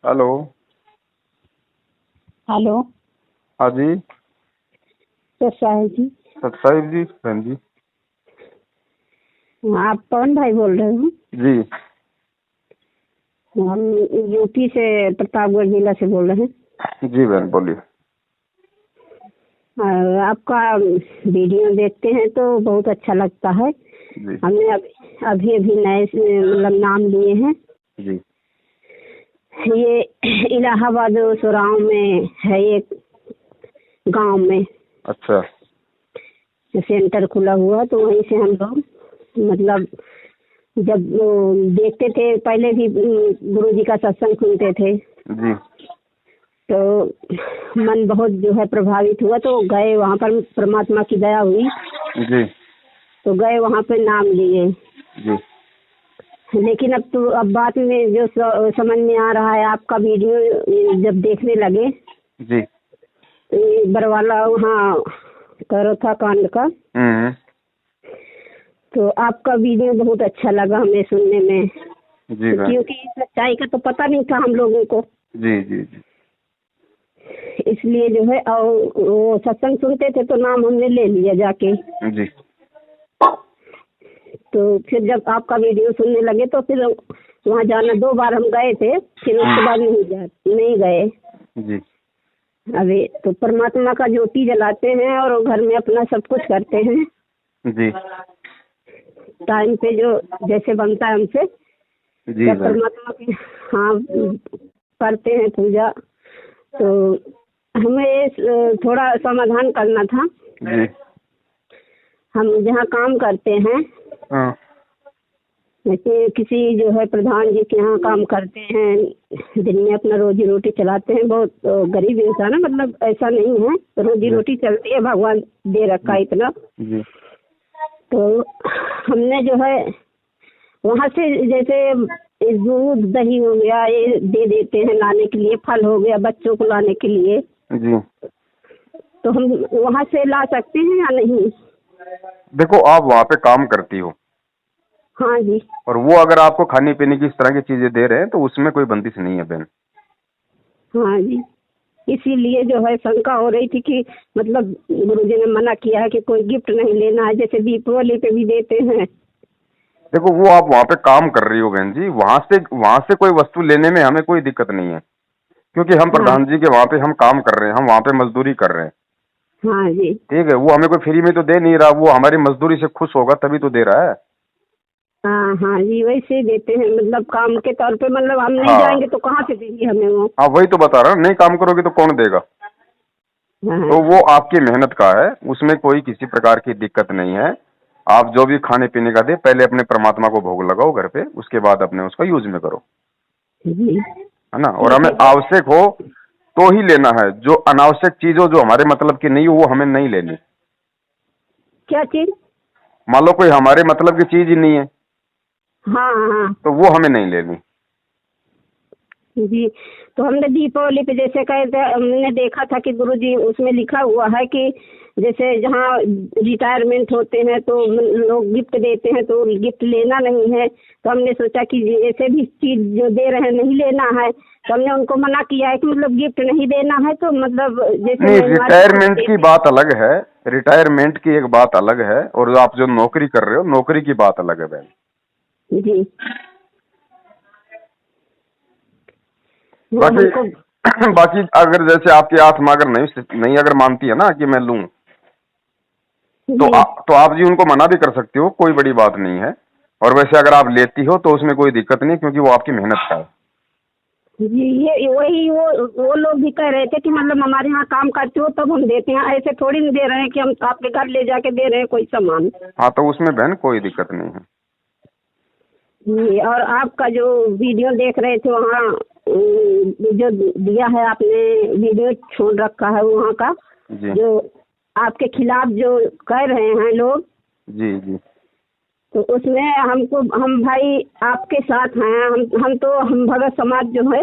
Hello. Hello. हाँ जी। साहिब जी। साहिब जी, बहन जी। आप पवन भाई बोल रहे हो? जी हम यूपी से प्रतापगढ़ जिला से बोल रहे हैं। जी बहन बोलिए। आपका वीडियो देखते हैं तो बहुत अच्छा लगता है। जी हमने अभी अभी नए मतलब नाम लिए हैं। जी। ये इलाहाबाद सुराव में है, एक गांव में। अच्छा। सेंटर खुला हुआ तो वहीं से हम लोग मतलब जब देखते थे, पहले भी गुरु जी का सत्संग सुनते थे जी तो मन बहुत जो है प्रभावित हुआ, तो गए वहाँ पर, परमात्मा की दया हुई जी तो गए वहाँ पे, नाम लिए। जी। लेकिन अब बात में जो समझ में आ रहा है, आपका वीडियो जब देखने लगे जी। तो ये बरवाला वहाँ करोथा कांड का, तो आपका वीडियो बहुत अच्छा लगा हमें सुनने में। जी तो क्योंकि सच्चाई का तो पता नहीं था हम लोगों को, जी जी जी। इसलिए जो है, और वो सत्संग सुनते थे तो नाम हमने ले लिया जाके। जी। तो फिर जब आपका वीडियो सुनने लगे तो फिर वहाँ जाना, 2 बार हम गए थे, फिर उसके बाद नहीं गए। जी अभी तो परमात्मा का ज्योति जलाते हैं और घर में अपना सब कुछ करते हैं जी टाइम पे, जो जैसे बनता है हमसे। जी जब परमात्मा की हाँ करते हैं पूजा, तो हमें थोड़ा समाधान करना था। जी। हम जहाँ काम करते हैं, हाँ। जैसे किसी जो है प्रधान जी के यहाँ काम करते हैं, दिन में अपना रोजी रोटी चलाते हैं। बहुत गरीब इंसान है, मतलब ऐसा नहीं है, रोजी रोटी चलती है, भगवान दे रखा है इतना। जी तो हमने जो है वहाँ से जैसे दूध दही हो गया, ये दे देते हैं लाने के लिए, फल हो गया बच्चों को लाने के लिए। जी। तो हम वहाँ से ला सकते हैं या नहीं? देखो, आप वहाँ पे काम करती हो। हाँ जी। और वो अगर आपको खाने पीने की इस तरह की चीजें दे रहे हैं तो उसमें कोई बंदिश नहीं है बहन। हाँ जी, इसीलिए जो है शंका हो रही थी कि मतलब गुरुजी ने मना किया है कि कोई गिफ्ट नहीं लेना है, जैसे दीपावली पे भी देते हैं। देखो, वो आप वहाँ पे काम कर रही हो बहन जी, वहाँ से कोई वस्तु लेने में हमें कोई दिक्कत नहीं है, क्योंकि हम हाँ प्रधान जी के वहाँ पे हम काम कर रहे हैं, हम वहाँ पे मजदूरी कर रहे हैं। हाँ जी। ठीक है, वो हमें कोई फ्री में तो दे नहीं रहा, वो हमारी मजदूरी से खुश होगा तभी तो दे रहा है। हाँ हाँ जी, वैसे ही देते हैं, मतलब काम के तौर पे, मतलब हम नहीं हाँ जाएंगे तो कहाँ से देंगे हमें वो। हाँ, वही तो बता रहा हूँ, नहीं काम करोगे तो कौन देगा। हाँ तो वो आपकी मेहनत का है, उसमें कोई किसी प्रकार की दिक्कत नहीं है। आप जो भी खाने पीने का दे, पहले अपने परमात्मा को भोग लगाओ घर पे, उसके बाद अपने उसका यूज में करो, जी। है ना। और ठीक हमें है। आवश्यक हो तो ही लेना है, जो अनावश्यक चीज हो, जो हमारे मतलब की नहीं हो, वो हमें नहीं लेनी। क्या चीज? मान लो कोई हमारे मतलब की चीज ही नहीं है हाँ हाँ तो वो हमें नहीं लेनी। जी। तो हमने दीपावली पे जैसे कहे थे, हमने देखा था कि गुरुजी उसमें लिखा हुआ है कि जैसे जहाँ रिटायरमेंट होते हैं तो लोग गिफ्ट देते हैं, तो गिफ्ट लेना नहीं है। तो हमने सोचा कि जैसे भी चीज जो दे रहे हैं नहीं लेना है, तो हमने उनको मना किया है कि मतलब गिफ्ट नहीं देना है। तो मतलब जैसे नहीं, मैं रिटायरमेंट की बात अलग है, रिटायरमेंट की एक बात अलग है, और आप जो नौकरी कर रहे हो, नौकरी की बात अलग है बहन। जी। वो बाकी हमको बाकी अगर जैसे आपकी आत्मा अगर नहीं नहीं अगर मानती है ना कि मैं लूं, तो जी तो आप जी उनको मना भी कर सकते हो, कोई बड़ी बात नहीं है। और वैसे अगर आप लेती हो तो उसमें कोई दिक्कत नहीं, क्योंकि वो आपकी मेहनत का है। जी, ये वही वो लोग भी कह रहे थे कि मतलब हमारे यहाँ काम करते हो तब हम देते हैं, ऐसे थोड़ी नहीं दे रहे हैं कि हम आपके घर ले जाके दे रहे हैं कोई सामान। हाँ, तो उसमें बहन कोई दिक्कत नहीं है। जी। और आपका जो वीडियो देख रहे थे वहाँ, जो दिया है आपने, वीडियो छोड़ रखा है वहाँ का, जी जो आपके खिलाफ जो कह रहे हैं लोग, जी जी तो उसमें हम भाई आपके साथ हैं। हम भगत समाज जो है,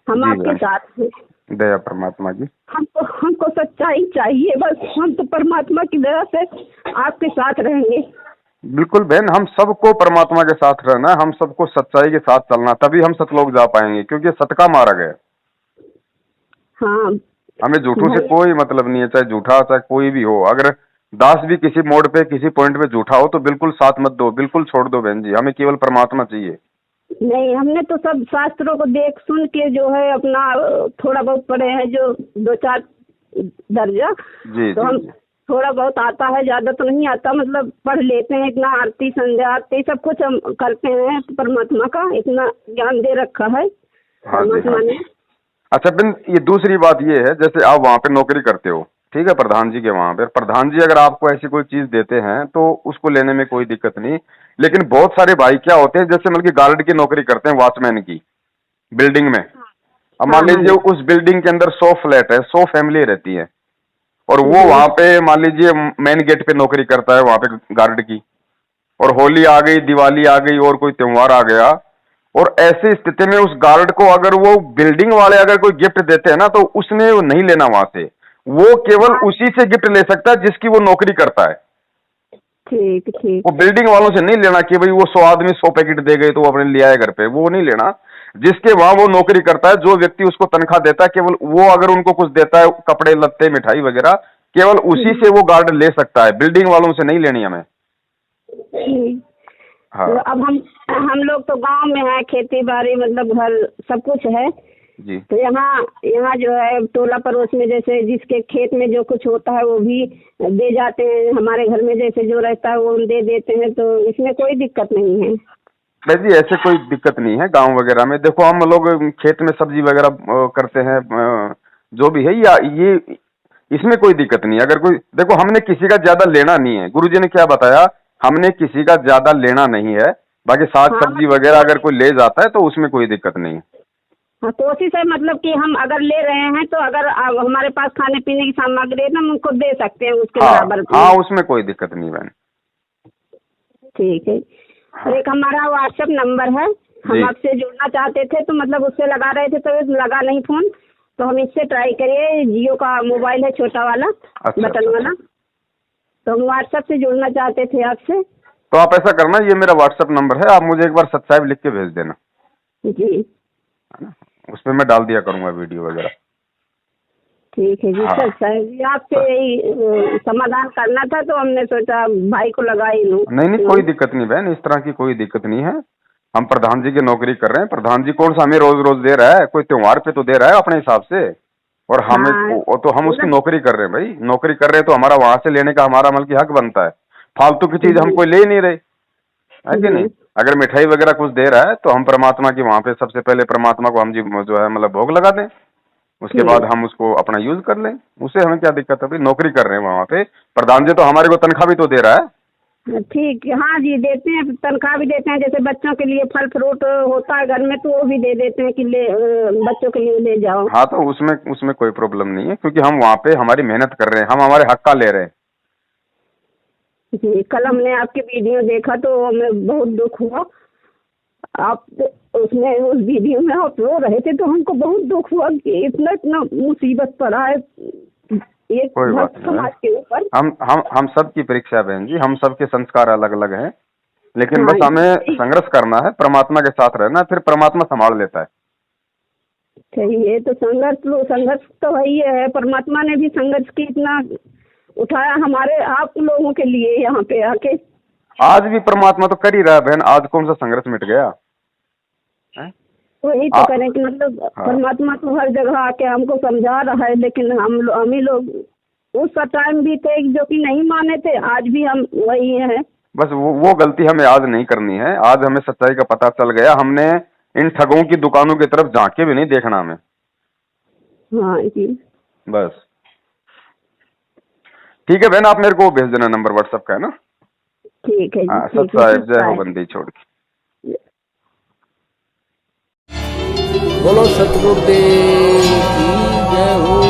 हम जी आपके बहन, साथ हैं। दया परमात्मा जी। हमको सच्चाई चाहिए, बस हम तो परमात्मा की दया से आपके साथ रहेंगे। बिल्कुल बहन, हम सबको परमात्मा के साथ रहना है, हम सबको सच्चाई के साथ चलना, तभी हम सतलोक जा पाएंगे, क्योंकि सत का मार्ग है। हाँ हमें झूठों से भैया। कोई मतलब नहीं है, चाहे झूठा चाहे कोई भी हो। अगर दास भी किसी मोड़ पे किसी पॉइंट पे झूठा हो तो बिल्कुल साथ मत दो, बिल्कुल छोड़ दो बहन जी, हमें केवल परमात्मा चाहिए। नहीं, हमने तो सब शास्त्रों को देख सुन के जो है अपना थोड़ा बहुत पढ़े हैं, जो 2-4 दर्जा। जी तो जी हम जी। थोड़ा बहुत आता है, ज्यादा तो नहीं आता, मतलब पढ़ लेते हैं। इतना आरती संध्या आरती सब कुछ हम करते हैं, परमात्मा का इतना ज्ञान दे रखा है हाँ जी, परमात्मा हाँ ने। जी। अच्छा बहन, ये दूसरी बात ये है, जैसे आप वहाँ पे नौकरी करते हो, ठीक है, प्रधान जी के वहाँ पे, प्रधान जी अगर आपको ऐसी कोई चीज देते हैं तो उसको लेने में कोई दिक्कत नहीं। लेकिन बहुत सारे भाई क्या होते हैं, जैसे मतलब कि गार्ड की नौकरी करते हैं, वॉचमैन की, बिल्डिंग में। अब हाँ मान हाँ लीजिए जी। उस बिल्डिंग के अंदर 100 फ्लैट है, 100 फैमिली रहती है, और वो जी वहां पे मान लीजिए मेन गेट पे नौकरी करता है वहां पे गार्ड की, और होली आ गई, दिवाली आ गई, और कोई त्योहार आ गया, और ऐसी स्थिति में उस गार्ड को अगर वो बिल्डिंग वाले अगर कोई गिफ्ट देते हैं ना, तो उसने वो नहीं लेना वहां से, वो केवल हाँ। उसी से गिफ्ट ले सकता है जिसकी वो नौकरी करता है। ठीक वो ठीक। बिल्डिंग वालों से नहीं लेना कि भाई वो 100 आदमी 100 पैकेट दे गए तो वो अपने ले आए घर पे, वो नहीं लेना। जिसके वहां वो नौकरी करता है, जो व्यक्ति उसको तनख्वाह देता है, केवल वो अगर उनको कुछ देता है, कपड़े लत्ते मिठाई वगैरह, केवल उसी से वो गार्ड ले सकता है, बिल्डिंग वालों से नहीं लेनी हमें। ठीक। हाँ तो अब हम लोग तो गांव में है, खेती बाड़ी मतलब घर सब कुछ है। जी। तो यहाँ यहाँ जो है टोला पड़ोस में जैसे जिसके खेत में जो कुछ होता है वो भी दे जाते हैं, हमारे घर में जैसे जो रहता है वो हम दे देते हैं, तो इसमें कोई दिक्कत नहीं है। नहीं जी, ऐसे कोई दिक्कत नहीं है। गांव वगैरह में देखो, हम लोग खेत में सब्जी वगैरह करते हैं, जो भी है, या ये इसमें कोई दिक्कत नहीं है। अगर कोई देखो, हमने किसी का ज्यादा लेना नहीं है, गुरुजी ने क्या बताया, हमने किसी का ज्यादा लेना नहीं है। बाकी साग हाँ सब्जी मतलब वगैरह अगर कोई ले जाता है तो उसमें कोई दिक्कत नहीं है। हाँ, कोशिश है मतलब कि हम अगर ले रहे हैं तो अगर हमारे पास खाने पीने की सामग्री है तो हम उनको दे सकते हैं उसके हाँ बराबर हाँ, में। उसमें कोई दिक्कत नहीं बहन। ठीक है। और हाँ एक हमारा व्हाट्सएप नंबर है, जी। हम आपसे जुड़ना चाहते थे तो मतलब उससे लगा रहे थे तो लगा नहीं फोन, तो हम इससे ट्राई करिए। जियो का मोबाइल है, छोटा वाला, अच्छा बटन वाला। तो हम व्हाट्सएप से जुड़ना चाहते थे आपसे। तो आप ऐसा करना, ये मेरा व्हाट्सएप नंबर है, आप मुझे एक बार सब्सक्राइब लिख के भेज देना, जी है ना, उसमें मैं डाल दिया करूंगा वीडियो वगैरह। ठीक है जी। हाँ सर सर जी आपसे यही समाधान करना था तो हमने सोचा भाई को लगा ही लूँ। नहीं नहीं, कोई दिक्कत नहीं बहन, इस तरह की कोई दिक्कत नहीं है। हम प्रधान जी की नौकरी कर रहे हैं, प्रधान जी कौन सा हमें रोज रोज दे रहा है, कोई त्योहार पे तो दे रहा है अपने हिसाब से, और हमें हाँ तो हम उसकी नौकरी कर रहे हैं भाई, नौकरी कर रहे हैं तो हमारा वहां से लेने का हमारा मतलब की हक बनता है। फालतू की चीज हम कोई ले ही नहीं रहे, है कि नहीं। अगर मिठाई वगैरह कुछ दे रहा है तो हम परमात्मा की वहां पे सबसे पहले परमात्मा को हम जी जो है मतलब भोग लगा दें, उसके बाद हम उसको अपना यूज कर लें, उससे हमें क्या दिक्कत है भाई, नौकरी कर रहे हैं वहां पे, प्रधान जी तो हमारे को तनख्वाह भी तो दे रहा है। ठीक। हाँ जी, देते हैं, तनख्वाह भी देते हैं। जैसे बच्चों के लिए फल फ्रूट होता है घर में तो वो भी दे देते हैं कि ले बच्चों के लिए ले जाओ। हाँ तो उसमें उसमें कोई प्रॉब्लम नहीं है, क्योंकि हम वहाँ पे हमारी मेहनत कर रहे हैं, हम हमारे हक का ले रहे हैं। जी, कल हमने आपकी वीडियो देखा तो हमें बहुत दुख हुआ। आप उसमें उस वीडियो में आप रो रहे थे तो हमको बहुत दुख हुआ कि इतना इतना मुसीबत पड़ा है एक कोई बात भक्त नहीं समाज है। के ऊपर। हम सब की परीक्षा बहन जी, हम सबके संस्कार अलग अलग हैं, लेकिन हाँ बस हमें जी, संघर्ष करना है, परमात्मा के साथ रहना, फिर परमात्मा संभाल लेता है। सही है। तो संघर्ष तो वही है, परमात्मा ने भी संघर्ष की इतना उठाया हमारे आप लोगों के लिए यहाँ पे आके। आज भी परमात्मा तो कर ही रहा है बहन, आज कौन सा संघर्ष मिट गया है? वही तो करें कि मतलब हाँ। परमात्मा तो हर जगह आके हमको समझा रहा है, लेकिन हम ही लोग उस टाइम भी थे जो कि नहीं माने थे, आज भी हम वही हैं। बस वो गलती हमें आज नहीं करनी है, आज हमें सच्चाई का पता चल गया, हमने इन ठगों की दुकानों की तरफ झांक के भी नहीं देखना हमें। हाँ जी। बस ठीक है बहन, आप मेरे को भेज देना नंबर व्हाट्सएप का, है ना। ठीक है जी। हाँ, ठीक है सत जी, जय हो बाय। बंदी छोड़ के। बोलो सतगुरुदेव की जय हो।